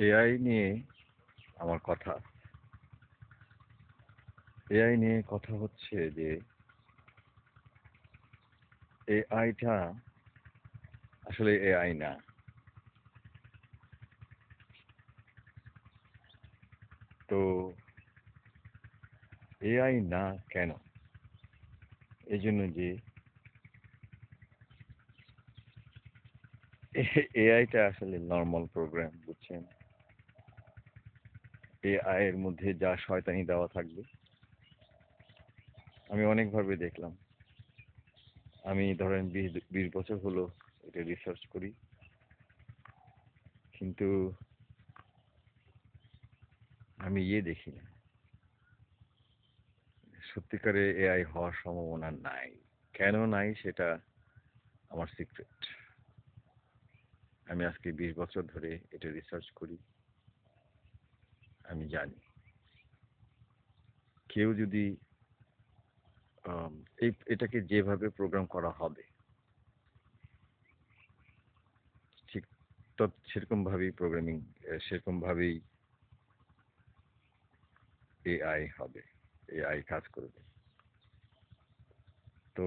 AI নিয়ে আমার কথা। এআই নিয়ে কথা হচ্ছে যে এআইটা আসলে এআই না। তো এআই না কেন? এজন্য যে এআইটা আসলে নরমাল প্রোগ্রাম, বুঝছেন? এআই এর মধ্যে যা শয়তানি দেওয়া থাকবে, আমি অনেকভাবে দেখলাম। আমি ধরেন ২০ বছর হলো এটা রিসার্চ করি। কিন্তু আমি দেখি না। সত্যিকারে এআই হওয়ার সম্ভাবনা নাই। কেন নাই সেটা আমার সিক্রেট। আমি আজকে ২০ বছর ধরে এটা রিসার্চ করি। আমি জানি কেউ যদি আম এটাকে যেভাবে প্রোগ্রাম করা হবে, ঠিক সেরকমভাবেই প্রোগ্রামিং সেরকমভাবেই এআই হবে। এআই কাজ করবে। তো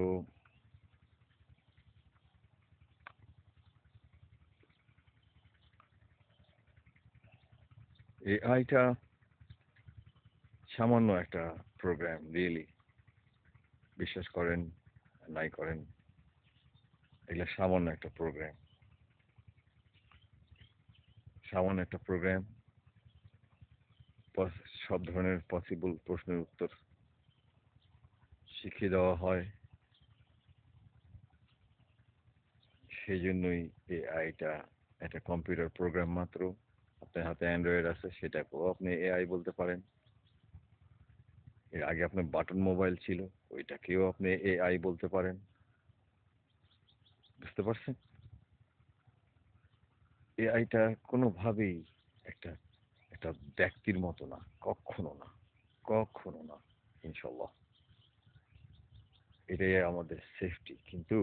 এআইটা সামান্য একটা প্রোগ্রাম, রিয়েলি। বিশ্বাস করেন নাই করেন, এগুলা সামান্য একটা প্রোগ্রাম। সামান্য একটা প্রোগ্রাম, সব ধরনের পসিবল প্রশ্নের উত্তর শিখিয়ে দেওয়া হয়। সেজন্যই এআইটা একটা কম্পিউটার প্রোগ্রাম মাত্র। আপনার হাতে অ্যান্ড্রয়েড আছে, সেটাকেও আপনি এআই বলতে পারেন। এর আগে আপনার বাটন মোবাইল ছিল, ওইটাকেও আপনি এআই বলতে পারেন। বুঝতে পারছেন? এআইটা কোনোভাবেই একটা একটা ব্যক্তির মতো না। কক্ষনো না। কক্ষনো না। ইনশাল্লাহ। এটাই আমাদের সেফটি। কিন্তু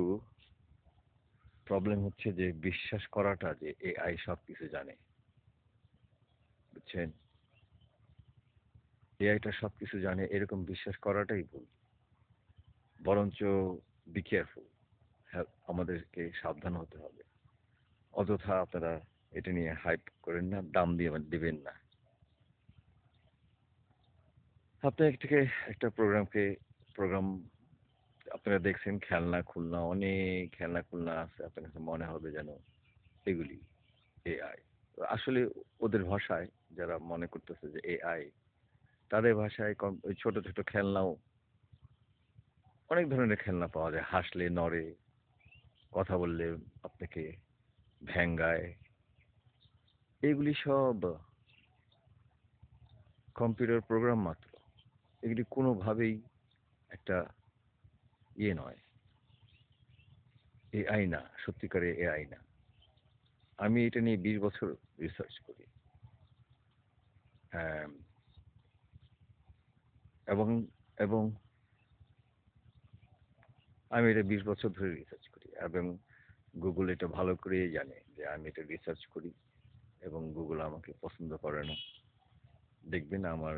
প্রবলেম হচ্ছে যে বিশ্বাস করাটা যে এআই সবকিছু জানে। বুঝছেন? এআইটা সবকিছু জানে এরকম বিশ্বাস করাটাই ভুল। বরঞ্চ বি কেয়ারফুল। হ্যাঁ, আমাদেরকে সাবধান হতে হবে। অযথা আপনারা এটা নিয়ে হাইপ করেন না, দাম দিয়ে দিবেন না। আপনি থেকে একটা প্রোগ্রাম আপনারা দেখছেন, খেলনা-খুলনা, অনেক খেলনা-খুলনা আছে। আপনার কাছে মনে হবে যেন এগুলি এআই। আসলে ওদের ভাষায়, যারা মনে করতেছে যে এআই, তাদের ভাষায় ওই ছোট, ছোট খেলনাও, অনেক ধরনের খেলনা পাওয়া যায়। হাসলে নড়ে, কথা বললে আপনাকে ভেঙ্গায়। এগুলি সব কম্পিউটার প্রোগ্রাম মাত্র। এগুলি কোনোভাবেই একটা নয়, এআই না, সত্যিকারে এআই না। আমি এটা নিয়ে ২০ বছর রিসার্চ করি। হ্যাঁ, এবং এবং আমি এটা ২০ বছর ধরে রিসার্চ করি, এবং গুগল এটা ভালো করেই জানে যে আমি এটা রিসার্চ করি, এবং গুগল আমাকে পছন্দ করে না। দেখবেন আমার,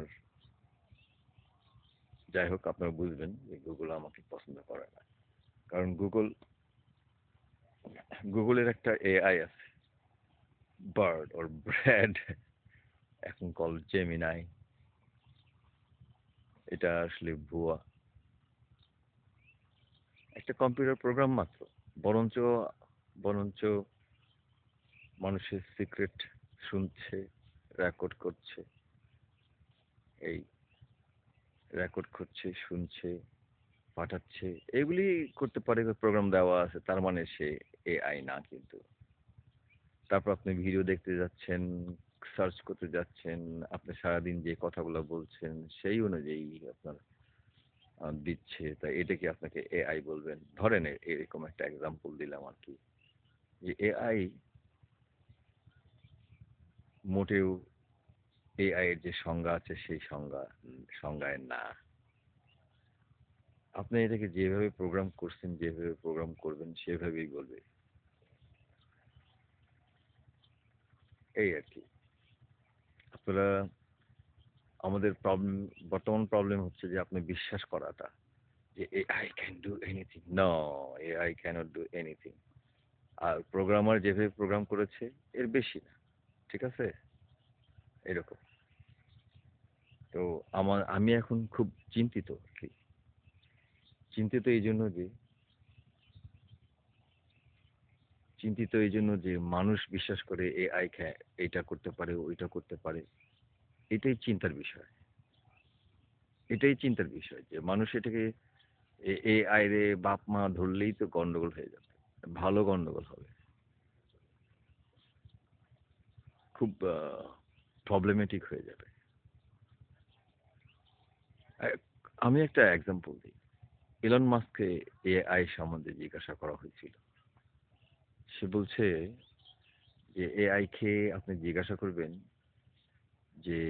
যাই হোক, আপনারা বুঝবেন যে গুগল আমাকে পছন্দ করে না। কারণ গুগলের একটা এআই আছে, বার্ড ওর ব্র্যাড, এখন কল জেমিনাই। এটা আসলে ভুয়া, একটা কম্পিউটার প্রোগ্রাম মাত্র। বরঞ্চ বরঞ্চ মানুষের সিক্রেট শুনছে, রেকর্ড করছে, এই রেকর্ড করছে, শুনছে, পাঠাচ্ছে। এগুলি করতে পারে, প্রোগ্রাম দেওয়া আছে, তার মানে সে এআই না কিন্তু। তারপর আপনি ভিডিও দেখতে যাচ্ছেন, সার্চ করতে যাচ্ছেন, আপনি সারাদিন যে কথাগুলো বলছেন সেই অনুযায়ী আপনার দিচ্ছে। তাই এটা কি আপনাকে এআই বলবেন? ধরেন এরকম একটা এক্সাম্পল দিলাম আর কি, যে এআই মোটেও এআই এর যে সংজ্ঞা আছে সেই সংজ্ঞায় না। আপনি এটাকে যেভাবে প্রোগ্রাম করছেন, যেভাবে প্রোগ্রাম করবেন সেভাবেই বলবে। এই আর কি। আপনারা আমাদের প্রবলেম বর্তমান প্রবলেম হচ্ছে যে আপনি বিশ্বাস করাটা যে AI can do anything. No, AI can't do anything. আর প্রোগ্রামার যেভাবে প্রোগ্রাম করেছে এর বেশি না। ঠিক আছে? এরকম। তো আমি এখন খুব চিন্তিত আরকি। চিন্তিত এইজন্য যে মানুষ বিশ্বাস করে AI এইটা করতে পারে, ওইটা করতে পারে। এটাই চিন্তার বিষয়। এটাই চিন্তার বিষয় যে মানুষ এটাকে AI রে বাপ-মা ধরলেই তো গন্ডগোল হয়ে যাবে। ভালো গন্ডগোল হবে। খুব প্রবলেমেটিক হয়ে যাবে। আ আমি একটা এক্সাম্পল দিই। ইলন মাস্ককে AI সম্বন্ধে জিজ্ঞাসা করা হয়েছিল। সে বলছে যে AI কে আপনি জিজ্ঞাসা করবেন যে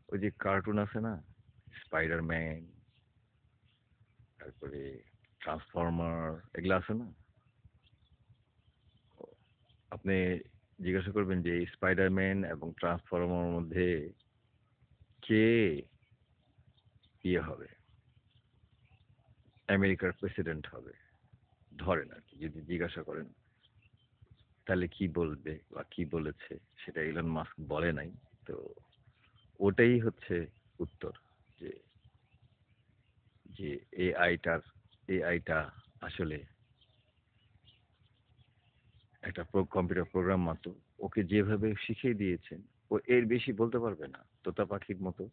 ওই যে কার্টুন আছে না? স্পাইডারম্যান, তারপরে ট্রান্সফর্মার এগুলা আছে না? আপনি জিজ্ঞাসা করবেন যে স্পাইডারম্যান এবং ট্রান্সফর্মার মধ্যে কে হবে? আমেরিকার প্রেসিডেন্ট হবে। ধরেন আরকি যদি জিজ্ঞাসা করেন তাহলে কি বলবে বা কি বলেছে সেটা ইলন মাস্ক বলে নাই। তো ওটাই হচ্ছে উত্তর যে যে এআইটা আসলে একটা কম্পিউটার প্রোগ্রাম মাত্র। ওকে যেভাবে শিখিয়ে দিয়েছেন ও এর বেশি বলতে পারবে না। তোতা পাখির মতো।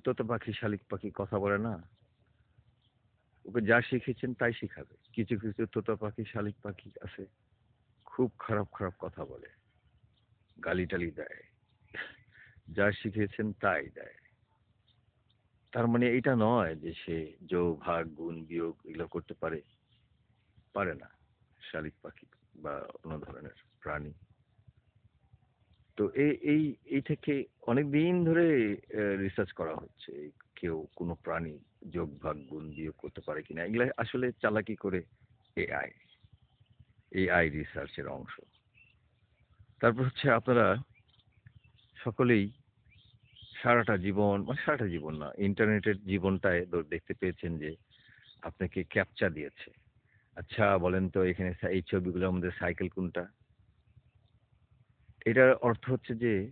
তোতা পাখি শালিক পাখি কথা বলে না? ওকে যা শিখিয়েছেন তাই শিখাবে। কিছু, কিছু তোতা পাখি শালিক পাখি আছে খুব খারাপ, খারাপ কথা বলে। গালি-টালি দেয়। যা শিখিয়েছেন তাই দেয়। তার মানে এইটা নয় যে সে যোগ, ভাগ, গুণ, বিয়োগ এগুলো করতে পারে। পারে না। শালিক পাখি বা অন্য ধরনের প্রাণী। তো এই থেকে অনেকদিন ধরে রিসার্চ করা হচ্ছে। কেউ কোনো প্রাণী যোগ, ভাগ, গুণ, বিয়োগ করতে পারে কিনা। এগুলা আসলে চালাকি করে এআই। এআই রিসার্চের অংশ। তারপর হচ্ছে আপনারা সকলেই সারাটা জীবন, মানে সারাটা জীবন না, ইন্টারনেটের জীবনটায় দেখতে পেয়েছেন যে আপনাকে ক্যাপচা দিয়েছে। আচ্ছা বলেন তো এখানে এই ছবিগুলোর মধ্যে সাইকেল কোনটা? এটার অর্থ হচ্ছে যে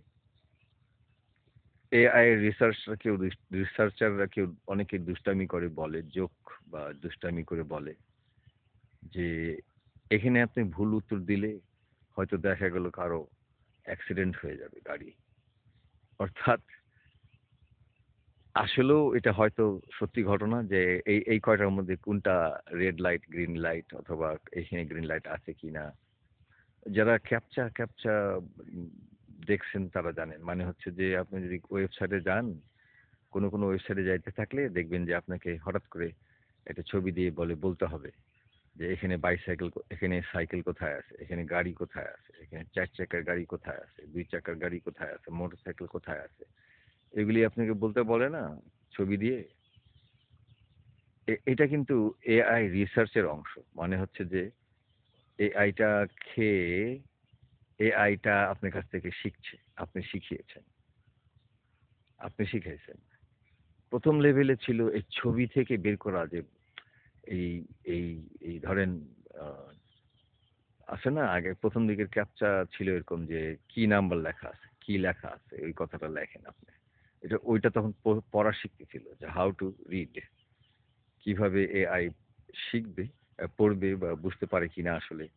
এআই রিসার্চাররা কেউ অনেকে দুষ্টামি করে বলে, জোক বা দুষ্টামি করে বলে যে এখানে আপনি ভুল উত্তর দিলে হয়তো দেখা গেল কারো অ্যাক্সিডেন্ট হয়ে যাবে গাড়ি। অর্থাৎ আসলেও এটা হয়তো সত্যি ঘটনা যে এই কয়টার মধ্যে কোনটা রেড লাইট, গ্রিন লাইট অথবা এখানে গ্রিন লাইট আছে কিনা। যারা ক্যাপচা উম দেখছেন তারা জানেন। মানে হচ্ছে যে আপনি যদি ওয়েবসাইটে যান, কোনো ওয়েবসাইটে যাইতে থাকলে দেখবেন যে আপনাকে হঠাৎ করে একটা ছবি দিয়ে বলতে হবে যে এখানে সাইকেল কোথায় আছে? এখানে গাড়ি কোথায় আছে? এখানে ৪ চাকার গাড়ি কোথায় আছে? ২ চাকার গাড়ি কোথায় আছে? মোটরসাইকেল কোথায় আছে? এগুলি আপনাকে বলতে বলে না ছবি দিয়ে? এটা কিন্তু এআই রিসার্চ এর অংশ। মানে হচ্ছে যে এআইটা খেয়ে এআইটা আপনার কাছ থেকে শিখছে। আপনি শিখিয়েছেন। আপনি শিখাইছেন। ১ম লেভেলে ছিল এই ছবি থেকে বের করা যে এই এই এই ধরেন আ আছে না আগে ১ম দিকের ক্যাপচা ছিল এরকম যে কি নাম্বার লেখা আছে, কি লেখা আছে ওই কথাটা লেখেন আপনি। ওইটা তখন পড়া শিখতেছিল যে হাউ টু রিড। কিভাবে এআই শিখবে, পড়বে বা বুঝতে পারে কিনা আসলে।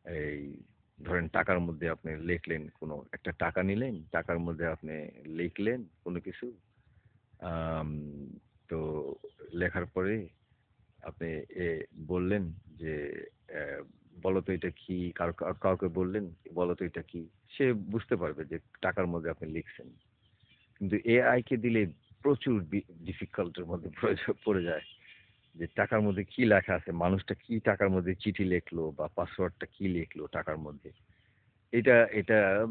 এই ধরেন টাকার মধ্যে আপনি লিখলেন কোনো একটা টাকা নিলেন, টাকার মধ্যে আপনি লিখলেন কোনো কিছু। আম তো লেখার পরে আপনি এ বললেন যে, অ্যা "বলো তো এটা কি?" কাউকে বললেন, "বলো তো এটা কি?" সে বুঝতে পারবে যে টাকার মধ্যে আপনি লিখছেন। কিন্তু এআই কে দিলে প্রচুর ডিফিকাল্ট এর মধ্যে পড়ে যায়। যে টাকার মধ্যে কি লেখা আছে? মানুষটা কি টাকার মধ্যে চিঠি লিখলো বা পাসওয়ার্ডটা কি লিখলো টাকার মধ্যে? এটা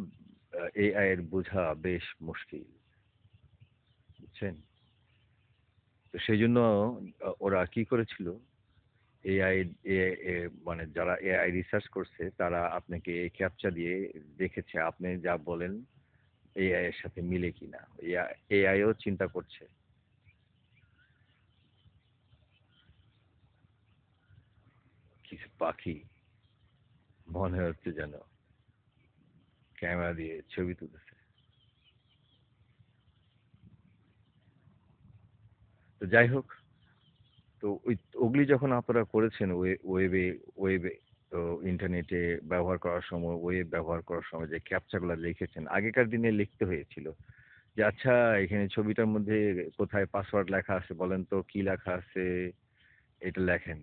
এআই এর বোঝা বেশ মুশকিল। বুঝছেন? তো সেজন্য ওরা কি করেছিল এআই এআই এ মানে যারা এআই রিসার্চ করছে তারা আপনাকে ক্যাপচা দিয়ে দেখেছে আপনি যা বলেন এআই এর সাথে মিলে কিনা। এআইও চিন্তা করছে। কিছু পাখি মনে হচ্ছে যেন ক্যামেরা দিয়ে ছবি তুলতেছে। তো যাই হোক, তো ওগুলি যখন আপনারা করেছেন ওয়েবে, তো ইন্টারনেটে ব্যবহার করার সময়, ওয়েব ব্যবহার করার সময় যে ক্যাপচাগুলো লিখেছেন, আগেকার দিনে লিখতে হয়েছিল যে আচ্ছা এখানে ছবিটার মধ্যে কোথায় পাসওয়ার্ড লেখা আছে বলেন তো, কি লেখা আছে এটা লেখেন।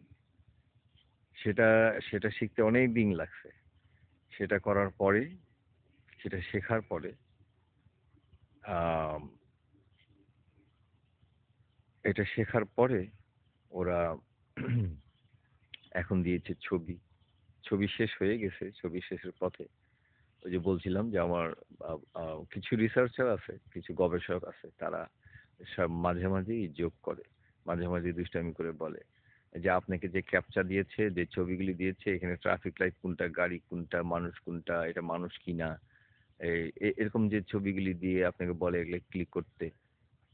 সেটা সেটা শিখতে অনেক দিন লাগছে। সেটা করার পরে, সেটা শেখার পরে আম এটা শেখার পরে ওরা এখন দিয়েছে ছবি। ছবি শেষ হয়ে গেছে, ছবি শেষের পথে। ওই যে বলছিলাম যে আমার আ আ কিছু রিসার্চার আছে, কিছু গবেষক আছে, তারা সব মাঝে মাঝেই যোগ করে। মাঝে, মাঝে দুষ্টামি করে বলে যে আপনাকে যে ক্যাপচা দিয়েছে, যে ছবিগুলি দিয়েছে, এখানে ট্রাফিক লাইট কোনটা, গাড়ি কোনটা, মানুষ কোনটা, এটা মানুষ কিনা, এরকম যে ছবিগুলি দিয়ে আপনাকে বলে এগুলো ক্লিক করতে।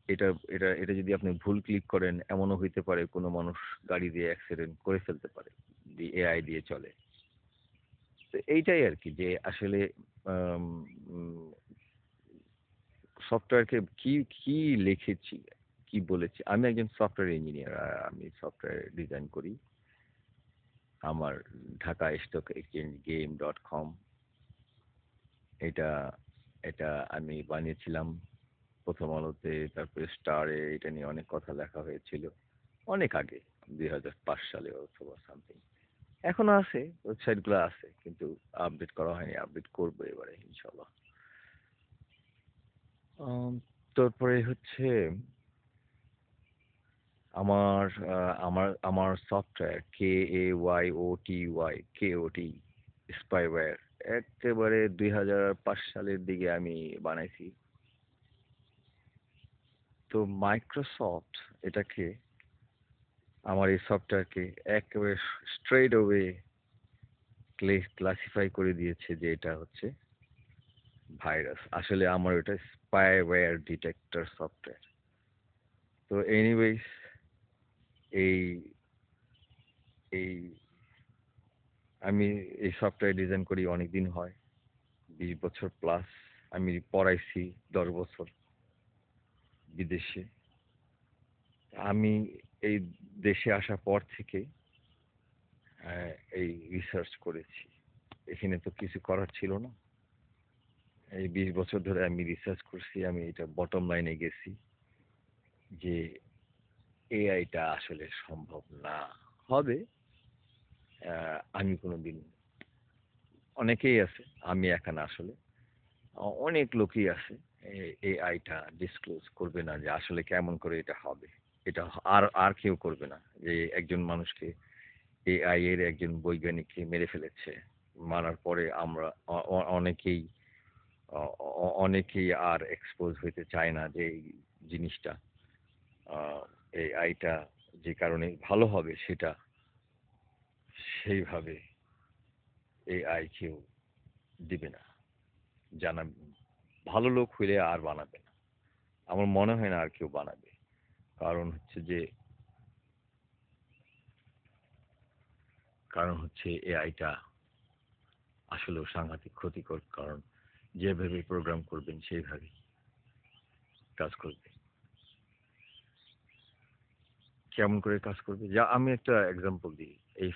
এটা এটা এটা যদি আপনি ভুল ক্লিক করেন, এমনও হইতে পারে কোনো মানুষ গাড়ি দিয়ে অ্যাক্সিডেন্ট করে ফেলতে পারে। এআই দিয়ে চলে। তো এইটাই আরকি যে আসলে আম উম সফটওয়্যারকে কি লিখেছি, কি বলেছি। আমি একজন সফটওয়্যার ইঞ্জিনিয়ার। আমি সফটওয়্যার ডিজাইন করি। আমার ঢাকা স্টক এক্সচেঞ্জ গেম.কম, এটা এটা আমি বানিয়েছিলাম প্রথম আলোতে, তারপরে স্টারে। এটা নিয়ে অনেক কথা লেখা হয়েছিল অনেক আগে, 2005 সালে অথবা সামথিং। এখনো আছে, ওয়েবসাইটগুলো আছে, কিন্তু আপডেট করা হয়নি। আপডেট করবো এবারে ইনশাআল্লাহ। আম তারপরে হচ্ছে আমার আমার সফটওয়্যার KAYOTY স্পাইওয়্যার একেবারে 2005 সালের দিকে আমি বানাইছি। তো মাইক্রোসফট এটাকে, আমার এই সফটওয়্যারকে একেবারে স্ট্রেইট অ্যাওয়ে ক্লাসিফাই করে দিয়েছে যে এটা হচ্ছে ভাইরাস। আসলে আমার ওটা স্পাইওয়্যার ডিটেক্টর সফটওয়্যার। তো এনিওয়েজ, এই এই আমি এই সফটওয়্যার ডিজাইন করি অনেকদিন হয়, 20 বছর প্লাস। আমি পড়াইছি 10 বছর বিদেশে। আমি এই দেশে আসার পর থেকে এই রিসার্চ করেছি। এখানে তো কিছু করার ছিল না। এই 20 বছর ধরে আমি রিসার্চ করছি। আমি এটা বটম লাইনে গেছি যে এআইটা আসলে সম্ভব না। হবে, আমি কোনোদিন, অনেকেই আছে, আমি একা না আসলে। অনেক লোকই আছে এআইটা ডিসক্লোজ করবে না যে আসলে কেমন করে এটা হবে। এটা আর আর কেউ করবে না। যে একজন মানুষকে, এআই এর একজন বৈজ্ঞানিককে মেরে ফেলেছে। মারার পরে আমরা অনেকেই অনেকেই আর এক্সপোজ হইতে চায় না যে এই জিনিসটা, এআইটা যে কারণে ভালো হবে সেটা সেইভাবে এআই কেউ দিবে না। জানা ভালো লোক হইলে আর বানাবে না। আমার মনে হয় না আর কেউ বানাবে। কারণ হচ্ছে যে এআইটা আসলেও সাংঘাতিক ক্ষতিকর। কারণ যেভাবে প্রোগ্রাম করবেন সেইভাবেই কাজ করবে। কেমন করে কাজ করবে? যা আমি একটা এক্সাম্পল দিই। এই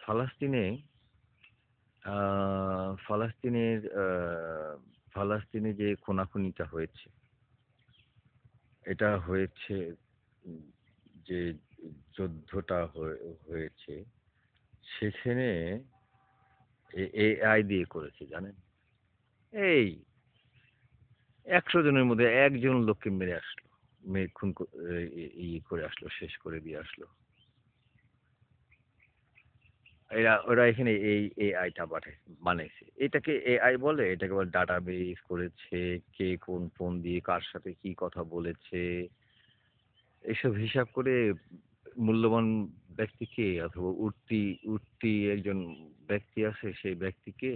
ফালাস্তিনে আ ফালাস্তিনের ফালাস্তিনে যে খুনাখুনিটা হয়েছে, এটা হয়েছে, উম যে যুদ্ধটা হয়েছে সেখানে এআই দিয়ে করেছে জানেন? এই ১০০ জনের মধ্যে ১ জন লোককে মেরে আসলো। মেরে খুন ক করে আসলো, শেষ করে দিয়ে আসলো। ওরা এখানে এই এআইটা বানাইছে। এটাকে এআই বলে, এটাকে বলে ডাটাবেস করেছে, কে কোন ফোন দিয়ে কার সাথে কি কথা বলেছে, এসব হিসাব করে মূল্যবান ব্যক্তিকে, অথবা উঠতি উঠতি একজন ব্যক্তি আছে, সেই ব্যক্তিকে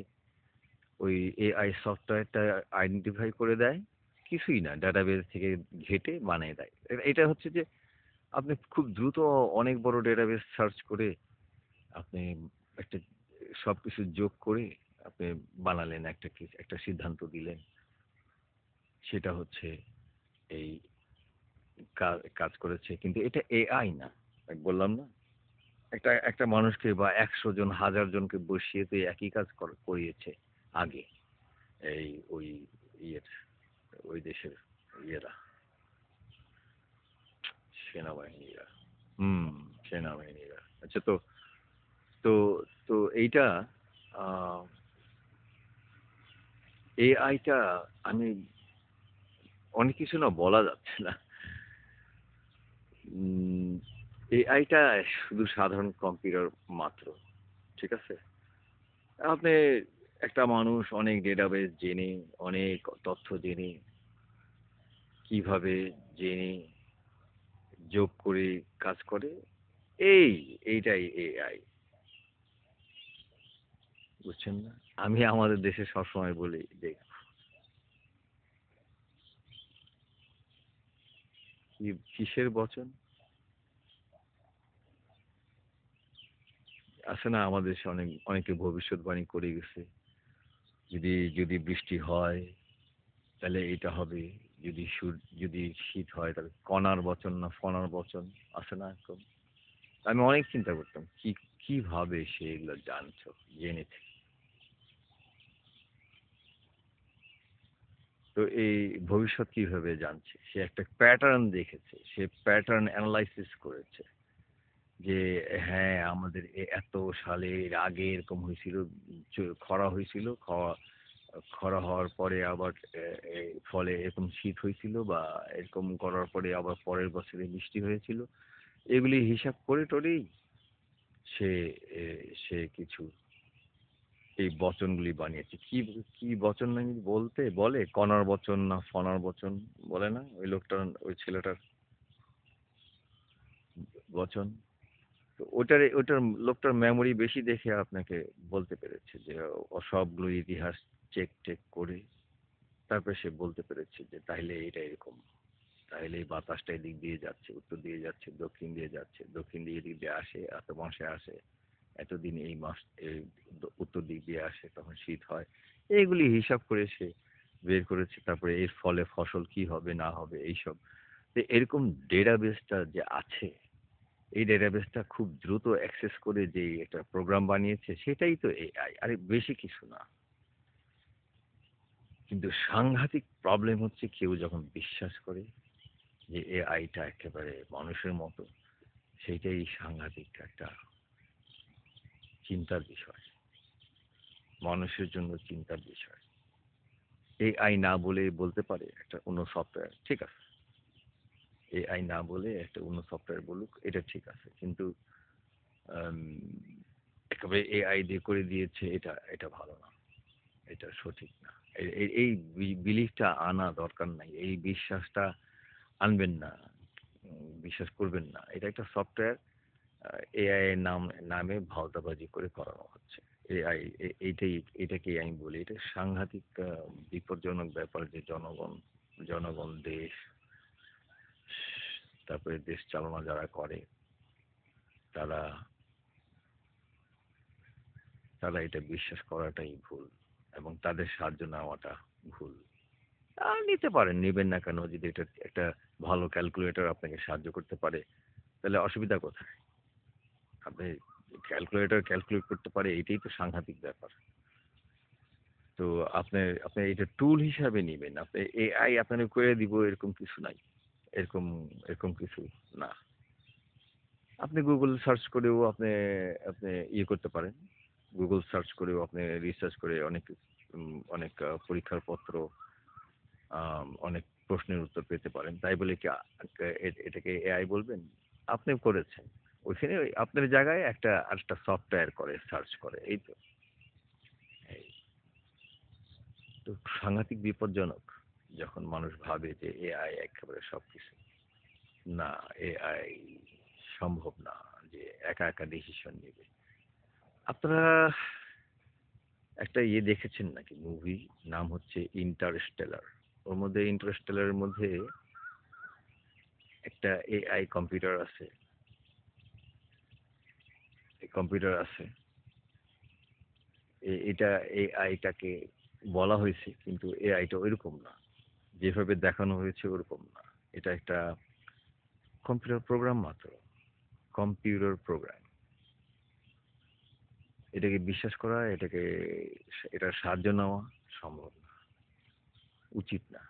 ওই এআই সফটওয়্যারটা আইডেন্টিফাই করে দেয়, কিছুই না, ডাটাবেস থেকে ঘেঁটে বানিয়ে দেয়। এটা হচ্ছে যে আপনি খুব দ্রুত অনেক বড় ডেটাবেস সার্চ করে আপনি একটা সবকিছু যোগ করে আপনি বানালেন, একটা সিদ্ধান্ত দিলেন। সেটা হচ্ছে এই কাজ করেছে। কিন্তু এটা এআই না। বললাম না? একটা একটা মানুষকে বা ১০০ জন, ১০০০ জনকে বসিয়ে তো একই কাজ করিয়েছে আগে। এই ওই ইয়ের ওই দেশের ইয়েরা, সেনাবাহিনীরা। হুম, সেনাবাহিনীরা। আচ্ছা, তো তো তো এইটা আ এআইটা আমি অনেক কিছু না বলা যাচ্ছে না। উম এআইটা শুধু সাধারণ কম্পিউটার মাত্র। ঠিক আছে? আপনি একটা মানুষ অনেক ডেটাবেস জেনে, অনেক তথ্য জেনে, কিভাবে জেনে যোগ করে কাজ করে, এইটাই এআই। বুঝছেন না? আমি আমাদের দেশে সবসময় বলি যে কিসের বচন? আছে না আমাদের দেশে অনেকে ভবিষ্যৎবাণী করে গেছে। যদি যদি বৃষ্টি হয় তাহলে এটা হবে। যদি শীত হয় তাহলে কণার বচন না ফণার বচন, আছে না এরকম? আমি অনেক চিন্তা করতাম কিভাবে সে এগুলো জেনেছে। তো এই ভবিষ্যৎ কিভাবে জানছে? সে একটা প্যাটার্ন দেখেছে। সে প্যাটার্ন এনালাইসিস করেছে। যে হ্যাঁ, আমাদের এত সালের আগে এরকম হয়েছিল, খরা হয়েছিল। খরা হওয়ার পরে আবার এ এ ফলে এরকম শীত হয়েছিল, বা এরকম করার পরে আবার পরের বছরে বৃষ্টি হয়েছিল। এগুলি হিসাব করে টরেই সে এ সে কিছু এই বচনগুলি বানিয়েছে। কি বচন জানি বলে? কণার বচন না ফণার বচন বলে না? ওই লোকটার, ওই ছেলেটার বচন। তো ওটার লোকটার মেমোরি বেশি দেখে আপনাকে বলতে পেরেছে যে ও সবগুলো ইতিহাস চেক করে তারপরে সে বলতে পেরেছে যে তাইলে এটা এরকম। তাইলে এই বাতাসটা এদিক দিয়ে যাচ্ছে, উত্তর দিয়ে যাচ্ছে, দক্ষিণ দিয়ে যাচ্ছে, দক্ষিণ দিয়ে এদিক দিয়ে আসে, এত মাসে আসে, এতদিন এই মাস এই উত্তর দিক দিয়ে আসে, তখন শীত হয়। এইগুলি হিসাব করে সে বের করেছে। তারপরে এর ফলে ফসল কি হবে না হবে এইসব। তো এরকম ডেটাবেসটা যে আছে, এই ডেটাবেসটা খুব দ্রুত অ্যাক্সেস করে যে একটা প্রোগ্রাম বানিয়েছে, সেটাই তো এআই। আরে বেশি কিছু না। কিন্তু সাংঘাতিক প্রবলেম হচ্ছে কেউ যখন বিশ্বাস করে যে এআইটা একেবারে মানুষের মতো, সেইটাই সাংঘাতিক একটা চিন্তার বিষয়। মানুষের জন্য চিন্তার বিষয়। এআই না বলে বলতে পারে একটা অন্য সফটওয়্যার, ঠিক আছে। এআই না বলে একটা অন্য সফটওয়্যার বলুক, এটা ঠিক আছে। কিন্তু আম একেবারে এআই দিয়ে করে দিয়েছে, এটা ভালো না। এটা সঠিক না। এই বিলিফটা আনা দরকার নাই। এই বিশ্বাসটা আনবেন না। বিশ্বাস করবেন না। এটা একটা সফটওয়্যার, আ এআই এর নামে ভাওতাবাজি করে করানো হচ্ছে। এআই এটাকেই আমি বলি। এটা সাংঘাতিক বিপজ্জনক ব্যাপার যে জনগণ, দেশ, তারপরে দেশ চালনা যারা করে তারা তারা এটা বিশ্বাস করাটাই ভুল, এবং তাদের সাহায্য নেওয়াটা ভুল। নিতে পারেন, নিবেন না কেন? যদি এটা একটা ভালো ক্যালকুলেটর আপনাকে সাহায্য করতে পারে, তাহলে অসুবিধা কোথায়? আপনি ক্যালকুলেটর ক্যালকুলেট করতে পারে, এটাই তো সাংঘাতিক ব্যাপার। তো আপনি এটা টুল হিসাবে নিবেন। আপনি এআই আপনারে করে দিব এরকম কিছু নাই। এরকম এরকম কিছু না। আপনি Google সার্চ করেও আপনি আপনি ইয়ে করতে পারেন। Google সার্চ করেও আপনি রিসার্চ করে অনেক পরীক্ষার পত্র, অনেক প্রশ্নের উত্তর পেতে পারেন। তাই বলে কি এটাকে এআই বলবেন? আপনি করেছেন। ওইখানে আপনার জায়গায় আরেকটা সফটওয়্যার করে, সার্চ করে। এই তো। এই তো সাংঘাতিক বিপজ্জনক যখন মানুষ ভাবে যে এআই একেবারে সবকিছু। না, এআই সম্ভব না যে একা ডিসিশন নেবে। আপনারা একটা ইয়ে দেখেছেন নাকি মুভি, নাম হচ্ছে ইন্টারস্টেলার? ওর মধ্যে ইন্টারস্টেলারের মধ্যে একটা এআই কম্পিউটার আছে, কম্পিউটার আছে। এটা এআইটাকে বলা হয়েছে, কিন্তু এআইটা ওইরকম না, যেভাবে দেখানো হয়েছে ওরকম না। এটা একটা কম্পিউটার প্রোগ্রাম মাত্র, কম্পিউটার প্রোগ্রাম। এটাকে বিশ্বাস করা, এটার সাহায্য নেওয়া সম্ভব না, উচিত না।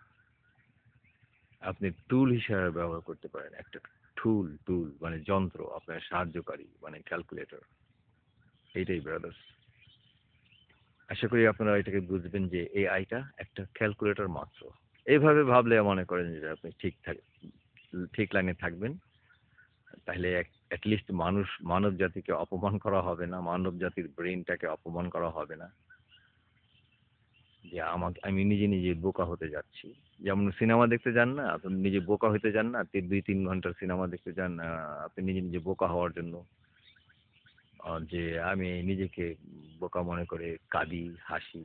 আপনি টুল হিসাবে ব্যবহার করতে পারেন, একটা টুল মানে যন্ত্র, আপনার সাহায্যকারী, মানে ক্যালকুলেটর। এইটাই ব্রাদার্স। আশা করি আপনারা এটাকে বুঝবেন যে এআইটা একটা ক্যালকুলেটর মাত্র। এইভাবে ভাবলে মনে করেন যে আপনি ঠিক লাইনে থাকবেন। তাহলে অ্যাটলিস্ট মানব জাতিকে অপমান করা হবে না, মানব জাতির ব্রেনটাকে অপমান করা হবে না। যে আমি নিজে বোকা হতে যাচ্ছি। যেমন সিনেমা দেখতে যান না, আপনি নিজে বোকা হতে যান না, 2-3 ঘন্টার সিনেমা দেখতে যান, আপনি নিজে বোকা হওয়ার জন্য। যে আমি নিজেকে বোকা মনে করে কাঁদি, হাসি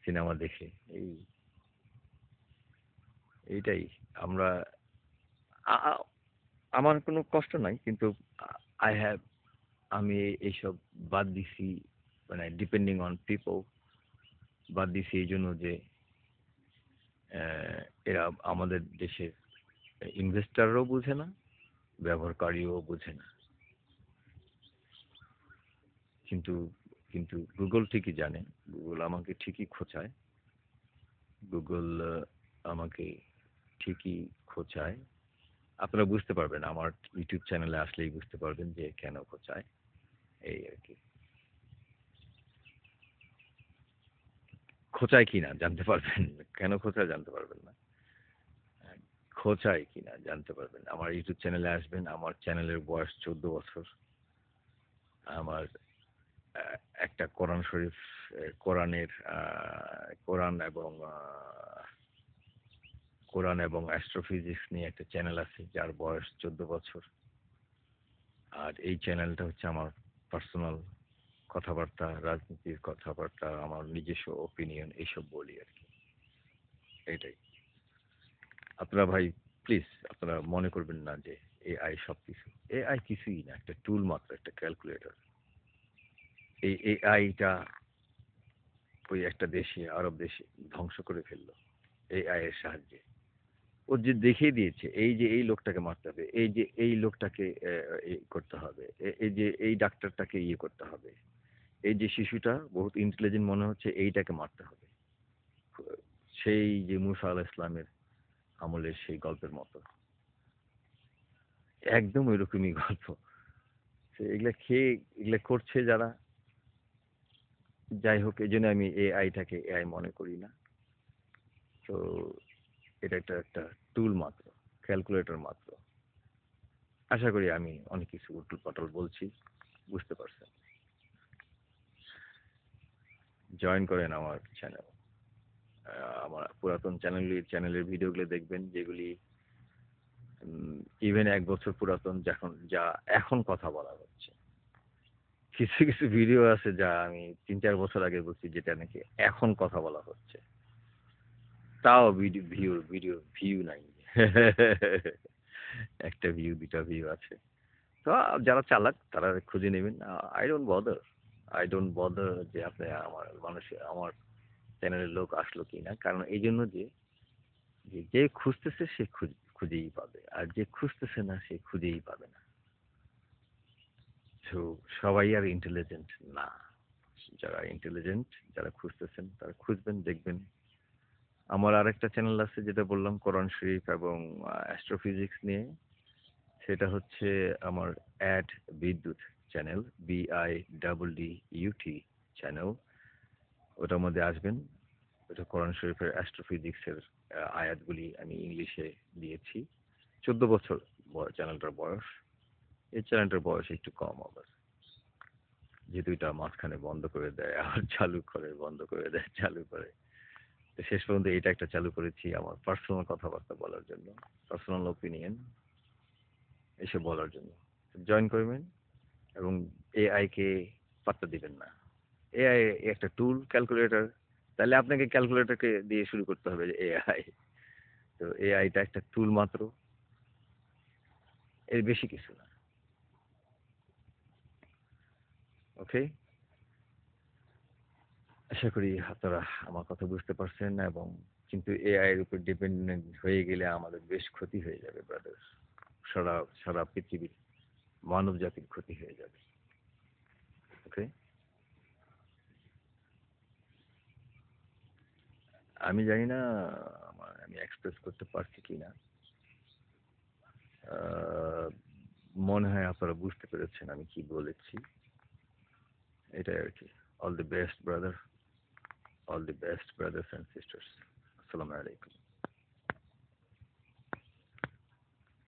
সিনেমা দেখে। এই এইটাই আমরা। আ- আ- আমার কোনো কষ্ট নাই, কিন্তু আই হ্যাভ আমি এইসব বাদ দিছি, মানে ডিপেন্ডিং অন পিপল বাদ দিছি এই জন্য যে এরা আমাদের দেশের ইনভেস্টররাও বুঝে না, ব্যবহারকারীও বুঝে না। কিন্তু কিন্তু গুগল ঠিকই জানে, গুগল আমাকে ঠিকই খোঁচায়, গুগল আমাকে ঠিকই খোঁচায়। আপনারা বুঝতে পারবেন, আমার ইউটিউব চ্যানেলে আসলেই বুঝতে পারবেন যে কেন খোঁচায়, এই আর কি। খোঁচায় কিনা জানতে পারবেন, কেন খোঁচায় জানতে পারবেন না। খোঁচায় কিনা জানতে পারবেন, আমার ইউটিউব চ্যানেলে আসবেন। আমার চ্যানেলের বয়স 14 বছর। আমার একটা কোরআন শরীফ, কোরআনের কোরআন এবং অ্যাস্ট্রোফিজিক্স নিয়ে একটা চ্যানেল আছে, যার বয়স 14 বছর। আর এই চ্যানেলটা হচ্ছে আমার পার্সোনাল কথাবার্তা, রাজনীতির কথাবার্তা, আমার নিজস্ব ওপিনিয়ন, এইসব বলি আর কি। এইটাই। আপনারা ভাই প্লিজ, আপনারা মনে করবেন না যে এআই সবকিছু। এআই কিছুই না, একটা টুল মাত্র, একটা ক্যালকুলেটর। এই এআইটা ওই একটা দেশে, আরব দেশে ধ্বংস করে ফেললো এআই এর সাহায্যে। ও যে দেখিয়ে দিয়েছে, এই যে এই লোকটাকে মারতে হবে, এই যে এই লোকটাকে করতে হবে, এই যে এই ডাক্তারটাকে ইয়ে করতে হবে, এই যে শিশুটা বহুত ইন্টেলিজেন্ট মনে হচ্ছে, এইটাকে মারতে হবে। সেই যে মুসা আলাহ ইসলামের আমলের সেই গল্পের মতো, একদম ওইরকমই গল্প। এগুলা খেয়ে এগুলা করছে যারা, যাই হোক, এই জন্য আমি এআইটাকে এআই মনে করি না। তো এটা একটা টুল মাত্র, ক্যালকুলেটর মাত্র। আশা করি আমি অনেক কিছু উটল পাটল বলছি, বুঝতে পারছেন। জয়েন করেন আমার চ্যানেল। আমার পুরাতন চ্যানেলের ভিডিওগুলো দেখবেন, যেগুলি ইভেন 1 বছর পুরাতন, যা এখন কথা বলা হচ্ছে। কিছু কিছু ভিডিও আছে যা আমি 3-4 বছর আগে বলছি, যেটা নাকি এখন কথা বলা হচ্ছে। তাও ভিউ নাই। একটা ভিউ, 2টা ভিউ আছে। তো যারা চালাক তারা খুঁজে নেবেন। আই ডোন্ট বদার, যে আপনি আমার চ্যানেলের লোক আসলো কিনা। কারণ এই জন্য যে যে খুঁজতেছে সে খুঁজেই পাবে, আর যে খুঁজতেছে না সে খুঁজেই পাবে না। তো সবাই আর ইন্টেলিজেন্ট না। যারা ইন্টেলিজেন্ট, যারা খুঁজতেছেন, তারা খুঁজবেন, দেখবেন। আমার আরেকটা চ্যানেল আছে, যেটা বললাম কোরআন শরীফ এবং অ্যাস্ট্রোফিজিক্স নিয়ে। সেটা হচ্ছে আমার অ্যাড বিদ্যুৎ চ্যানেল, BIDDUT চ্যানেল। ওটার মধ্যে আসবেন। ওটা কোরআন শরীফের অ্যাস্ট্রোফিজিক্সের আয়াতগুলি আমি ইংলিশে দিয়েছি। 14 বছর চ্যানেলটার বয়স। এই চ্যানেলটার বয়স একটু কম আবার, যেহেতু এটা মাঝখানে বন্ধ করে দেয়, আবার চালু করে, বন্ধ করে দেয়, চালু করে। তো শেষ পর্যন্ত এটা একটা চালু করেছি আমার পার্সোনাল কথাবার্তা বলার জন্য, পার্সোনাল ওপিনিয়ন এসব বলার জন্য। জয়েন করবেন এবং এআই কে পাত্তা দিবেন না। এআই একটা টুল, ক্যালকুলেটর। তাহলে আপনাকে ক্যালকুলেটরকে দিয়ে শুরু করতে হবে যে এআই। তো এআইটা একটা টুল মাত্র, এর বেশি কিছু না। ওকে? আশা করি আপনারা আমার কথা বুঝতে পারছেন, এবং কিন্তু এআই এর উপর ডিপেন্ডেন্ট হয়ে গেলে আমাদের বেশ ক্ষতি হয়ে যাবে ব্রাদার। সারা সারা পৃথিবীর মানব জাতির ক্ষতি হয়ে যাবে। ওকে? আমি জানি না আমি এক্সপ্রেস করতে পারছি কিনা। আহ, মনে হয় আপনারা বুঝতে পেরেছেন আমি কি বলেছি। এটাই আর কি। All the best brother, all the best brothers and sisters. আসসালামু আলাইকুম।